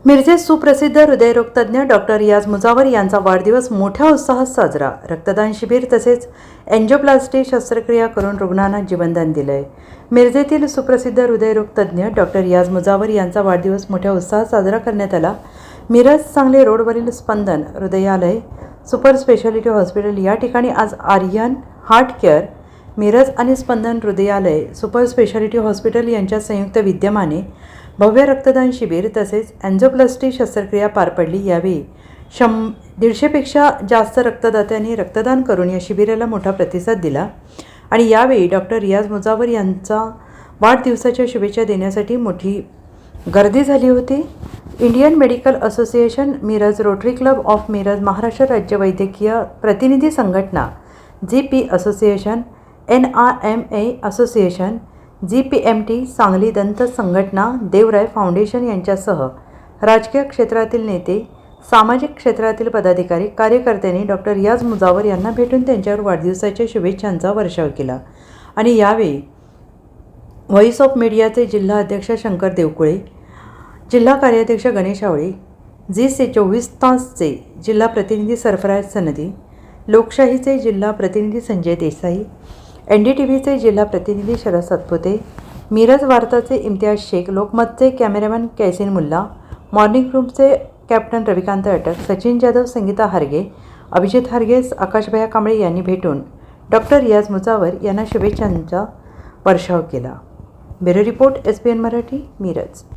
मिरजेत सुप्रसिद्ध हृदयरोगतज्ञ डॉक्टर रियाज मुजावर यांचा वाढदिवस मोठ्या उत्साहात साजरा. रक्तदान शिबिर तसेच एन्जिओप्लास्टी शस्त्रक्रिया करून रुग्णांना जीवनदान दिलंय. मिरजेतील सुप्रसिद्ध हृदयरोगतज्ञ डॉक्टर रियाज मुजावर यांचा वाढदिवस मोठ्या उत्साहात साजरा करण्यात आला. मिरज सांगली रोडवरील स्पंदन हृदयालय सुपर स्पेशालिटी हॉस्पिटल या ठिकाणी आज आर्यन हार्ट केअर मिरज आणि स्पंदन हृदयालय सुपर स्पेशालिटी हॉस्पिटल यांच्या संयुक्त विद्यमाने भव्य रक्तदान शिबिर तसेच एन्जिओप्लास्टी शस्त्रक्रिया पार पडली. यावेळी 150पेक्षा जास्त रक्तदात्यांनी रक्तदान करून या शिबिराला मोठा प्रतिसाद दिला आणि यावेळी डॉक्टर रियाज मुजावर यांचा वाढदिवसाच्या शुभेच्छा देण्यासाठी मोठी गर्दी झाली होती. Indian medical association Miraj, rotary club of Miraj, Maharashtra राज्य वैद्यकीय प्रतिनिधी संघटना GP association, NRMA association, GPMT Sangli दंत संघटना, देवराय फाउंडेशन यांच्यासह राजकीय क्षेत्रातील नेते, सामाजिक क्षेत्रातील पदाधिकारी, कार्यकर्त्यांनी डॉक्टर रियाज मुजावर यांना भेटून त्यांच्यावर वाढदिवसाच्या शुभेच्छांचा वर्षाव केला आणि यावेळी व्हॉइस ऑफ मीडियाचे जिल्हा अध्यक्ष शंकर देवकुळे, जिल्हा कार्याध्यक्ष गणेश आवळे, G24 तासचे जिल्हा प्रतिनिधी सरफराज सनदी, लोकशाहीचे जिल्हा प्रतिनिधी संजय देसाई, NDTVचे जिल्हा प्रतिनिधी शरद सातपुते, मिरज वार्ताचे इम्तियाज शेख, लोकमतचे कॅमेरामॅन कैसिन मुल्ला, मॉर्निंग रूमचे कॅप्टन रविकांत अटक, सचिन जाधव, संगीता हारगे, अभिजित हारगे, आकाशभैया कांबळे यांनी भेटून डॉक्टर रियाज मुजावर यांना शुभेच्छांचा वर्षाव केला. Bureau report SBN Marathi, Miraj.